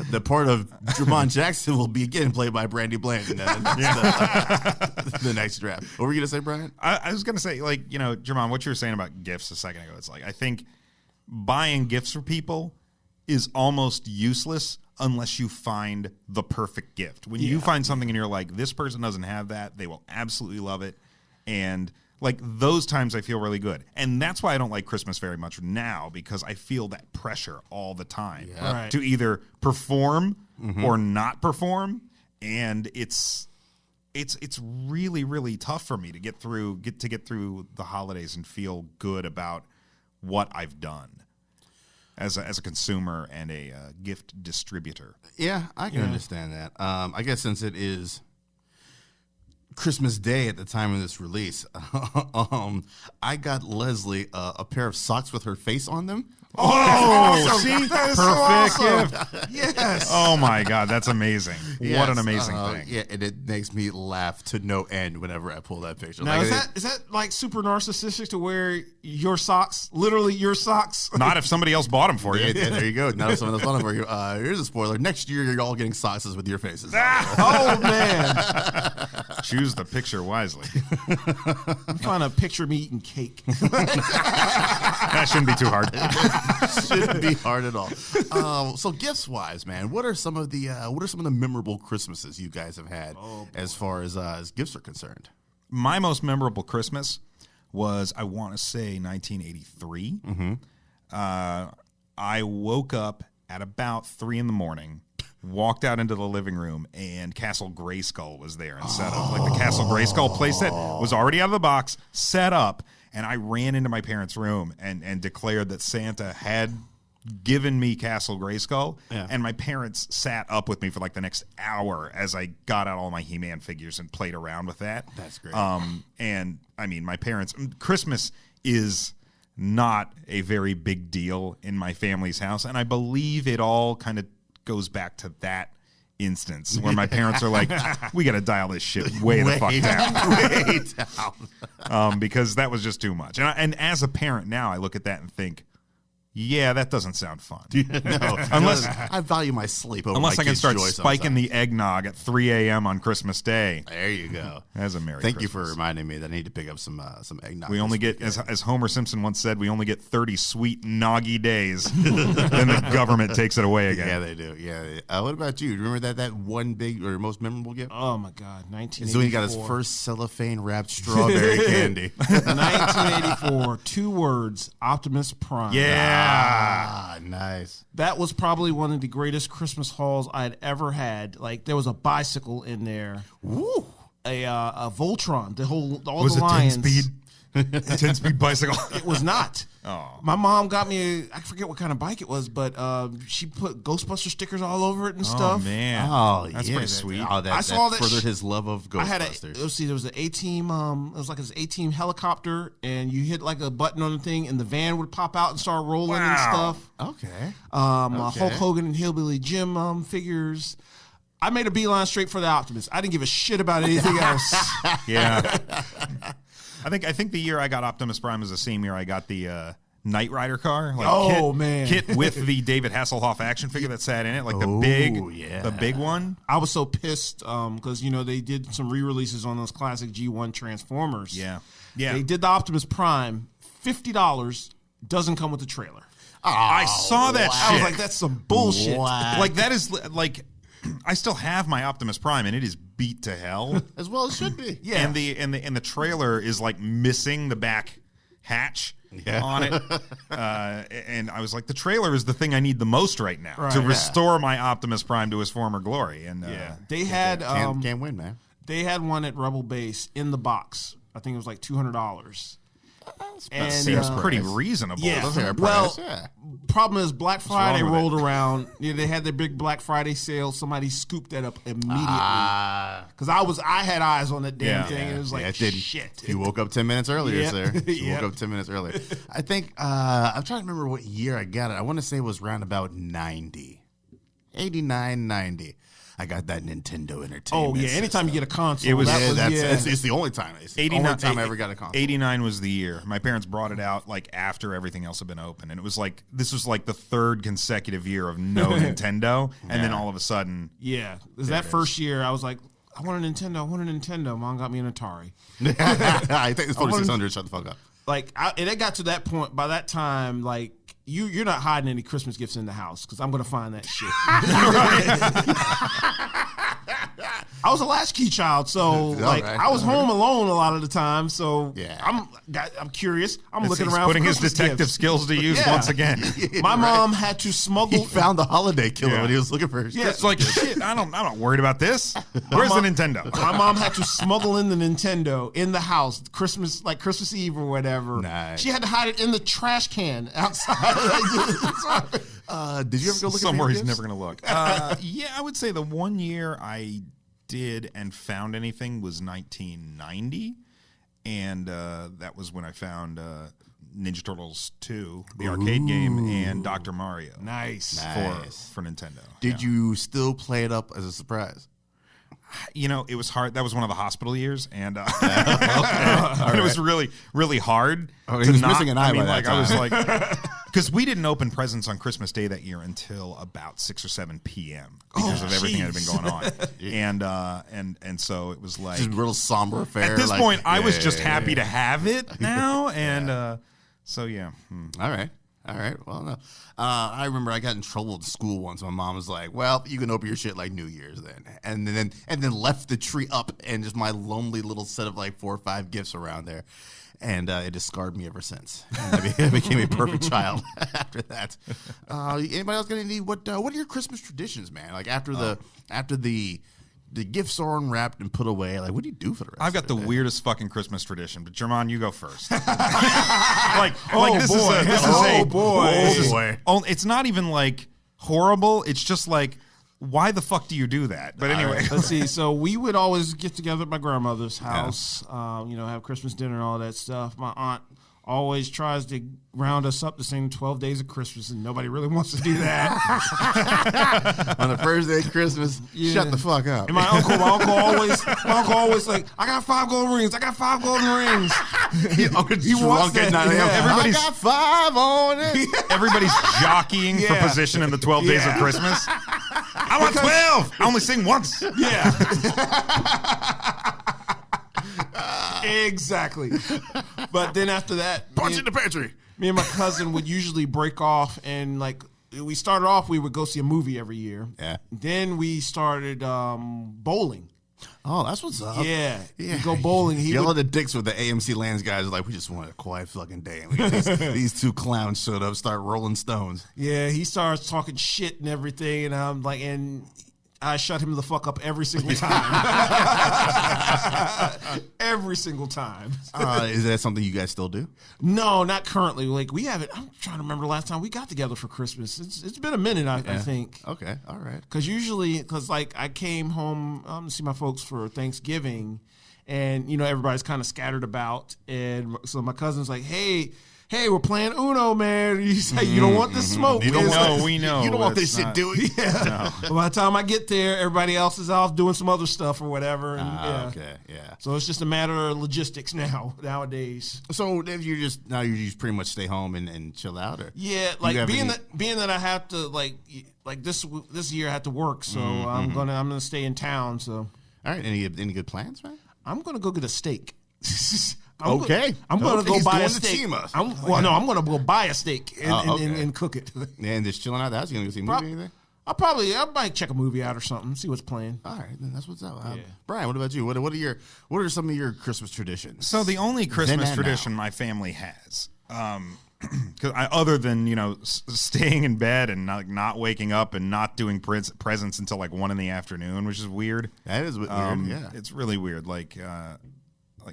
A: The part of Jermon Jackson will be again played by Brandy Bland in the next draft. What were you going to say, Brian?
B: I was gonna say, like, you know, Jermon, what you were saying about gifts a second ago, it's like I think buying gifts for people is almost useless unless you find the perfect gift. When you find something and you're like, this person doesn't have that, they will absolutely love it. And like those times I feel really good. And that's why I don't like Christmas very much now, because I feel that pressure all the time
C: Right.
B: to either perform or not perform. And it's really, really tough for me to get through the holidays and feel good about what I've done as a consumer and a gift distributor.
A: Yeah, I can understand that. I guess since it is Christmas Day at the time of this release, I got Leslie a pair of socks with her face on them.
B: Oh, see,
C: That is
B: perfect
C: so awesome.
B: gift.
C: Yes.
B: Oh my God, that's amazing! What
A: Yes,
B: an amazing thing.
A: Yeah, and it makes me laugh to no end whenever I pull that picture.
C: Now,
A: Like,
C: is that like super narcissistic to wear your socks, literally your socks?
B: Not if somebody else bought them for you.
A: yeah, there you go. Now someone else on for you. Here's a spoiler. Next year, you're all getting socks with your faces.
C: Oh man,
B: Choose the picture wisely.
C: I'm trying to picture me eating cake.
B: That shouldn't be too hard.
A: Shouldn't be hard at all. So gifts wise, man, what are some of the memorable Christmases you guys have had as far as gifts are concerned?
B: My most memorable Christmas was, I want to say, 1983. I woke up at about 3 a.m, walked out into the living room, and Castle Grayskull was there and set up. Like the Castle Grayskull playset was already out of the box, set up, and I ran into my parents' room and declared that Santa had given me Castle Grayskull, and my parents sat up with me for like the next hour as I got out all my He-Man figures and played around with that.
A: That's great.
B: And I mean, my parents, Christmas is not a very big deal in my family's house, and I believe it all kind of goes back to that instance where my parents are like, we got to dial this shit way the fuck down.
A: Way down.
B: Because that was just too much. And as a parent now, I look at that and think, Yeah, that doesn't sound fun.
A: No,
B: Unless-
A: I value my sleep over
B: Unless
A: my
B: I can
A: kids'
B: start
A: joy
B: spiking
A: sometimes.
B: the eggnog at 3 a.m. on Christmas Day.
A: There you go.
B: As a Merry
A: Thank you for
B: Christmas.
A: reminding me that I need to pick up some eggnog.
B: We only
A: this
B: get,
A: weekend.
B: as Homer Simpson once said, we only get 30 sweet noggy days. Then the government takes it away again.
A: Yeah, they do. Yeah. What about you? Do you remember that one big or most memorable gift?
C: Oh my God, 1984.
A: So he got his first cellophane wrapped strawberry candy.
C: 1984. 2 words: Optimus Prime.
B: Yeah.
A: Nice.
C: That was probably one of the greatest Christmas hauls I'd ever had. Like there was a bicycle in there,
A: Woo.
C: a Voltron, all
B: Was
C: the
B: it
C: lions.
B: 10-speed? 10-speed bicycle.
C: It was not.
B: Oh.
C: My mom got me. I forget what kind of bike it was, but she put Ghostbuster stickers all over it and
B: Oh,
C: stuff.
B: man.
A: Oh,
B: That's
A: yeah,
B: pretty sweet.
A: Oh, that,
C: I saw
A: that
C: that
A: furthered
C: sh-
A: his love of
C: I had
A: Ghostbusters.
C: let's see, there was an A-team, it was like an A-team helicopter, and you hit like a button on the thing, and the van would pop out and start rolling and
B: Wow.
C: stuff.
A: Okay.
C: Hulk Hogan and Hillbilly Jim figures. I made a beeline straight for the Optimus. I didn't give a shit about anything else.
B: Yeah. I think the year I got Optimus Prime was the same year I got the Knight Rider car. Like
C: Oh,
B: kit,
C: man.
B: Kit with the David Hasselhoff action figure that sat in it, like the big one.
C: I was so pissed because they did some re-releases on those classic G1 Transformers.
B: Yeah.
C: They did the Optimus Prime. $50 doesn't come with the trailer.
B: I saw that shit.
C: I was like, that's some bullshit.
A: Wow.
B: Like that is like I still have my Optimus Prime and it is beat to hell.
A: As well as should be.
C: Yeah.
B: And the trailer is like missing the back hatch on it. And I was like, the trailer is the thing I need the most right now
C: Right.
B: to
C: Yeah.
B: restore my Optimus Prime to his former glory. And
C: They had
A: Can't win, man.
C: they had one at Rebel Base in the box. I think it was like $200. And
B: seems pretty
A: price.
B: reasonable.
C: yeah.
B: doesn't
A: Fair
B: it?
C: Well,
A: price, yeah.
C: problem is Black Friday
B: wrong with
C: rolled around. They had their big Black Friday sale. Somebody scooped that up immediately because I had eyes on that damn
B: Yeah.
C: thing, and it was like
A: Yeah, it didn't.
C: shit.
A: You woke up 10 minutes earlier,
C: Yep.
A: sir. You
C: Yep.
A: woke up 10 minutes earlier. I think, I'm trying to remember what year I got it. I want to say it was around about 90. 89, 90. I got that Nintendo Entertainment
C: Oh yeah, anytime you
A: system.
C: get a console,
B: It was-
C: that
A: Yeah,
C: was,
A: that's it's the only time. It's the only time I ever got a console.
B: 89 was the year. My parents brought it out like after everything else had been open. And it was like, this was like the third consecutive year of no Nintendo. And then all of a sudden,
C: yeah. 'Cause that first year, I was like, I want a Nintendo. I want a Nintendo. Mom got me an Atari.
A: I think it's 4600. Shut the fuck up.
C: Like, and it got to that point. By that time, like you're not hiding any Christmas gifts in the house because I'm gonna find that shit. I was a latchkey child, so like
A: right.
C: I was home alone a lot of the time. So
A: Yeah.
C: I'm curious. I'm looking
B: he's
C: around
B: putting
C: for
B: his
C: Christmas
B: detective
C: gifts.
B: skills to use
C: Yeah.
B: once again.
C: My mom had to smuggle.
A: He found the holiday killer
B: Yeah.
A: when he was looking for his
C: Yeah,
B: It's like, shit, I'm not worried about this. Where's
C: mom-
B: the Nintendo?
C: My mom had to smuggle in the Nintendo in the house, Christmas Eve or whatever.
A: Nice.
C: She had to hide it in the trash can outside.
A: Did you ever go look
B: Somewhere
A: at
B: he's
A: your
B: never going to look. Yeah, I would say the one year I did and found anything was 1990. And that was when I found Ninja Turtles 2, the arcade game, and Dr. Mario
C: Nice.
A: Nice.
B: for Nintendo.
A: Did you still play it up as a surprise?
B: You know, it was hard. That was one of the hospital years, and and it was really, really hard.
A: Oh, he was missing an eye by that
B: I was
A: time.
B: like, because we didn't open presents on Christmas Day that year until about 6 or 7 p.m. because of everything that had been going on, and so it was like
A: Just a real somber affair.
B: at this
A: like-
B: point, I was
A: Yeah,
B: just
A: yeah,
B: happy
A: yeah.
B: to have it now, and so yeah.
A: All right. Well, no. I remember I got in trouble at school once. My mom was like, "Well, you can open your shit like New Year's then," and then left the tree up and just my lonely little set of like 4 or 5 gifts around there, and it just scarred me ever since. And I became a perfect child after that. Anybody else got any? What are your Christmas traditions, man? Like after the gifts are unwrapped and put away. Like, what do you do for the rest?
B: I've got
A: of
B: the
A: it, man?
B: weirdest fucking Christmas tradition, but Jermon, you go first. like
C: Oh,
B: this
C: boy.
B: is
C: Oh,
A: boy.
B: it's not even like horrible. It's just like, why the fuck do you do that? But anyway,
C: Let's see. So we would always get together at my grandmother's house, have Christmas dinner and all that stuff. My aunt always tries to round us up to sing 12 Days of Christmas, and nobody really wants to do that.
A: On the first day of Christmas, shut the fuck up.
C: And my uncle always like, I got 5 golden rings. I got 5 golden rings.
A: He
C: wants that.
A: I got 5 on it.
B: Everybody's jockeying for position in the 12 days of Christmas. I want 12. I only sing once.
C: Yeah. Exactly. But then after that,
A: Punch in the pantry.
C: me and my cousin would usually break off, and like we started off, we would go see a movie every year.
A: Yeah.
C: Then we started bowling.
A: Oh, that's what's up.
C: Yeah. We'd go bowling.
A: Yell at the dicks with the AMC Lands guys are like, we just wanted a quiet fucking day. And these 2 clowns showed up, start rolling stones.
C: Yeah, he starts talking shit and everything, and I'm like, and I shut him the fuck up every single time. Every single time.
A: Is that something you guys still do?
C: No, not currently. Like we haven't. I'm trying to remember the last time we got together for Christmas. It's been a minute, I think.
A: Okay, all right.
C: Because like I came home to see my folks for Thanksgiving, and everybody's kind of scattered about, and so my cousin's like, hey, we're playing Uno, man. He's like, you don't want the smoke.
B: You don't know. We know.
A: You don't want this shit, do we?
C: Yeah. No. By the time I get there, everybody else is off doing some other stuff or whatever. And,
A: Okay, yeah.
C: So it's just a matter of logistics nowadays.
A: So if you just pretty much stay home and chill out, or
C: like being that I have to like this year I have to work, so I'm gonna stay in town. So
A: all right, any good plans, man?
C: I'm gonna go get a steak.
A: I'm
C: gonna go buy a steak. I'm gonna go buy a steak and cook it.
A: And just chilling out the house. You gonna go see a movie or anything?
C: I might check a movie out or something, see what's playing.
A: All right, then that's what's up. Brian, what about you? What are some of your Christmas traditions?
B: So the only Christmas tradition my family has, other than staying in bed and not waking up and not doing presents until like 1 PM, which is weird.
A: That is weird. Yeah,
B: it's really weird. Like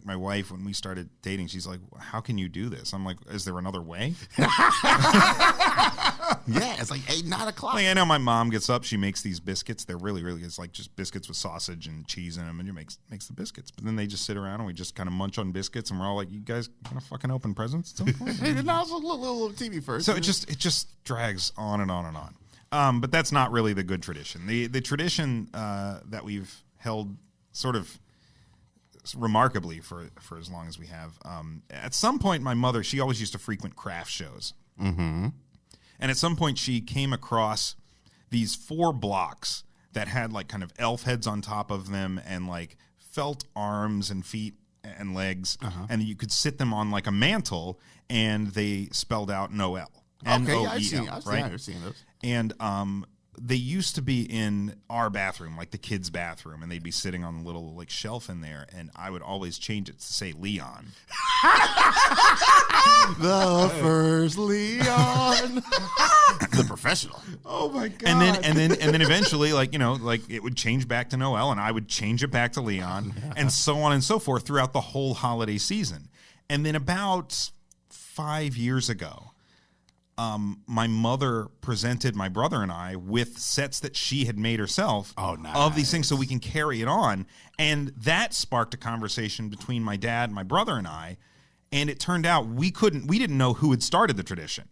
B: my wife, when we started dating, she's like, how can you do this? I'm like, is there another way?
A: Yeah, it's like 8, 9 o'clock.
B: Like, I know my mom gets up, she makes these biscuits. They're really, really, it's like just biscuits with sausage and cheese in them, and she makes the biscuits. But then they just sit around and we just kind of munch on biscuits, and we're all like, you guys gonna fucking open presents at some point?
A: No, it's a little TV first.
B: So it just drags on and on and on. But that's not really the good tradition. The tradition that we've held sort of remarkably for as long as we have. At some point, my mother, she always used to frequent craft shows.
A: Mm-hmm.
B: And at some point, she came across these 4 blocks that had like kind of elf heads on top of them and like felt arms and feet and legs. And you could sit them on like a mantle, and they spelled out Noel.
A: Okay, yeah, I've seen those.
B: And they used to be in our bathroom, like the kids' bathroom, and they'd be sitting on a little like shelf in there, and I would always change it to say Leon.
A: The first Leon. The professional.
C: Oh my god.
B: And then eventually, like it would change back to Noel, and I would change it back to Leon, and so on and so forth throughout the whole holiday season. And then about 5 years ago, my mother presented my brother and I with sets that she had made herself of these things so we can carry it on. And that sparked a conversation between my dad, my brother, and I. And it turned out we didn't know who had started the tradition.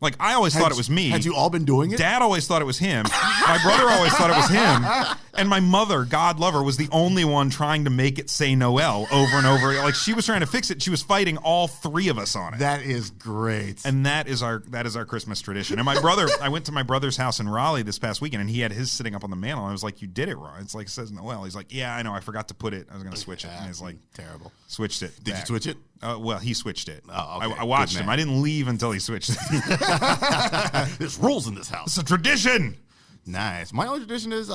B: Like, I always thought it was me.
A: Had you all been doing it?
B: Dad always thought it was him. My brother always thought it was him. And my mother, God love her, was the only one trying to make it say Noel over and over. Like, she was trying to fix it. She was fighting all 3 of us on it.
A: That is great.
B: And that is our Christmas tradition. And my brother, I went to my brother's house in Raleigh this past weekend, and he had his sitting up on the mantle. And I was like, you did it wrong. It's like, it says Noel. He's like, yeah, I know. I forgot to put it. I was going to switch it. And he's like,
A: terrible.
B: Switched it.
A: Did you switch it?
B: Well, he switched it.
A: Oh, okay.
B: I watched him. I didn't leave until he switched it.
A: There's rules in this house.
B: It's a tradition.
A: Nice. My only tradition is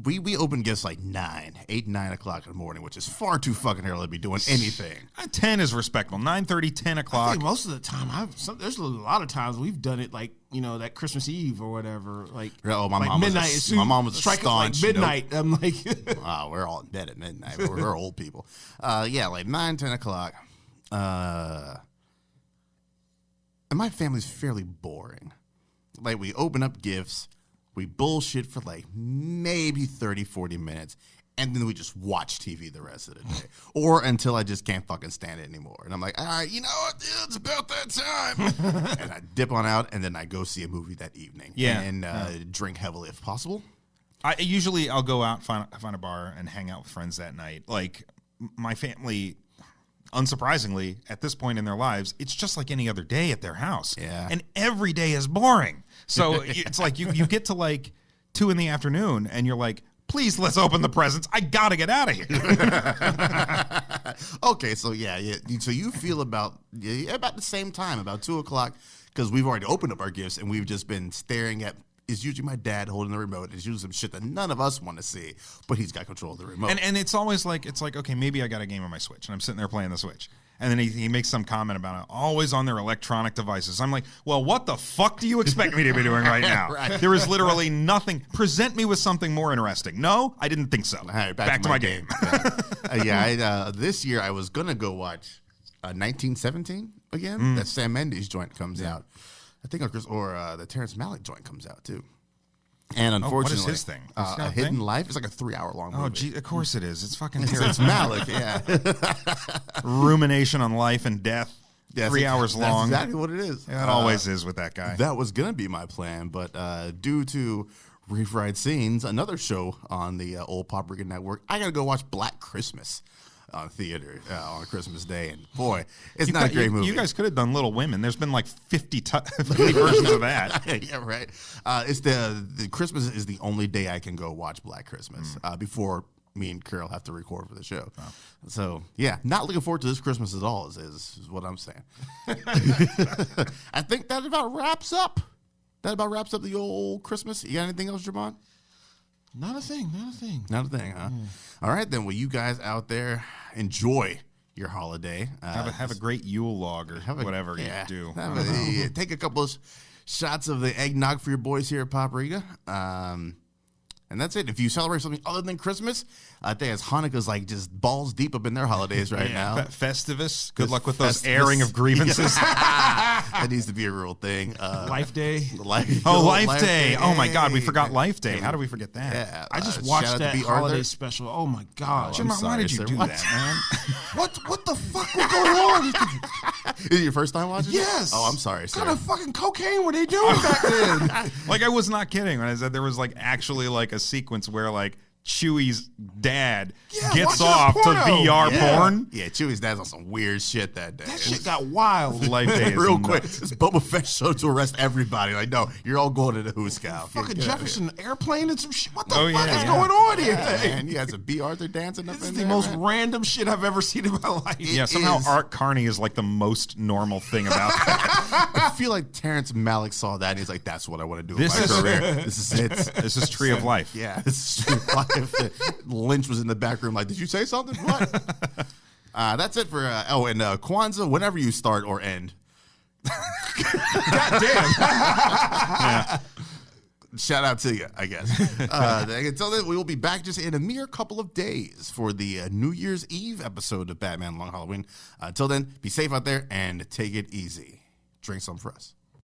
A: we open gifts like 8, 9 o'clock in the morning, which is far too fucking early to be doing anything.
B: 10 is respectable. 9:30, 10 o'clock.
C: I think most of the time, there's a lot of times we've done it like that Christmas Eve or whatever. Like
A: my
C: like
A: mom
C: midnight.
A: my mom was a
C: strike
A: staunch
C: like midnight. I'm like,
A: we're all in bed at midnight. We're old people. Like 9, 10 o'clock. And my family's fairly boring. Like, we open up gifts, we bullshit for like maybe 30, 40 minutes, and then we just watch TV the rest of the day, or until I just can't fucking stand it anymore. And I'm like, all right, you know what? Yeah, it's about that time. And I dip on out, and then I go see a movie that evening.
B: Yeah.
A: And drink heavily if possible.
B: I'll go out, find a bar, and hang out with friends that night. Like, my family, unsurprisingly, at this point in their lives, it's just like any other day at their house.
A: Yeah.
B: And every day is boring. So it's like you get to like 2 PM, and you're like, please, let's open the presents. I gotta get out of here.
A: Okay, so yeah. So you feel about the same time, about 2:00, because we've already opened up our gifts and we've just been staring at. It's usually my dad holding the remote. It's usually some shit that none of us want to see, but he's got control of the remote.
B: And it's always like, okay, maybe I got a game on my Switch, and I'm sitting there playing the Switch. And then he makes some comment about it, always on their electronic devices. I'm like, well, what the fuck do you expect me to be doing right now?
A: Right.
B: There is literally nothing. Present me with something more interesting. No, I didn't think so.
A: All right,
B: back to my game.
A: This year I was gonna go watch 1917 again. That Sam Mendes joint comes out. I think, or the Terrence Malick joint comes out too. And unfortunately,
B: what is his thing?
A: A Hidden Life. It's like a 3-hour-long movie.
B: Oh, gee, of course it is. It's fucking
A: It's
B: Terrence
A: Malick, yeah.
B: Rumination on life and death.
A: Yes,
B: 3 hours long.
A: That's exactly what it is.
B: Yeah, it always is with that guy.
A: That was going to be my plan, but due to Refried Scenes, another show on the old Paprika Network, I got to go watch Black Christmas on theater on Christmas Day. And boy, it's not a great movie.
B: You guys could have done Little Women. There's been like 50 versions of that.
A: Yeah, right. It's the Christmas is the only day I can go watch Black Christmas before me and Carol have to record for the show. Oh. So yeah, not looking forward to this Christmas at all is what I'm saying. I think that about wraps up. That about wraps up the old Christmas. You got anything else, Javon?
C: Not a thing.
A: Not a thing, huh? All right, then. Well, you guys out there, enjoy your holiday.
B: Have a great Yule log or whatever you do.
A: Take a couple of shots of the eggnog for your boys here at Paprika. And that's it. If you celebrate something other than Christmas, I think as Hanukkah's like just balls deep up in their holidays right now.
B: Festivus. Good luck with those airing of grievances.
A: That needs to be a real thing.
C: Life Day.
B: Life Day. Oh my God, we forgot Life Day. How do we forget that?
A: Yeah,
C: I just watched that holiday special. Oh my God.
B: Jim, why did you do that, man?
C: What the fuck was going on?
A: Is it your first time watching?
C: Yes.
A: Oh, I'm sorry, sir.
C: What kind of fucking cocaine were they doing back then?
B: Like, I was not kidding when I said there was like actually like a sequence where like Chewie's dad gets off to VR porn.
A: Yeah, Chewie's dad's on some weird shit that day.
C: That shit got wild.
B: Life Day is
A: real
B: nuts.
A: quick. This Boba Fett show to arrest everybody. Like, no, you're all going to the Hooskow.
C: Fucking Jefferson airplane and some shit. What the fuck is going on here?
A: Man, you guys a B. Arthur dancing up
C: This
A: in
C: is
A: there.
C: the most
A: man.
C: random shit I've ever seen in my life.
B: Yeah, somehow Art Carney is like the most normal thing about that.
A: I feel like Terrence Malick saw that and he's like, that's what I want to do
B: This
A: with my
B: is-
A: career. This is it.
B: This is Tree of Life.
A: Yeah, this is true life. Lynch was in the back room like, did you say something? What? That's it for, and Kwanzaa, whenever you start or end.
C: God damn.
A: Shout out to you, I guess. Until then, we will be back just in a mere couple of days for the New Year's Eve episode of Batman Long Halloween. Until then, be safe out there and take it easy. Drink some for us.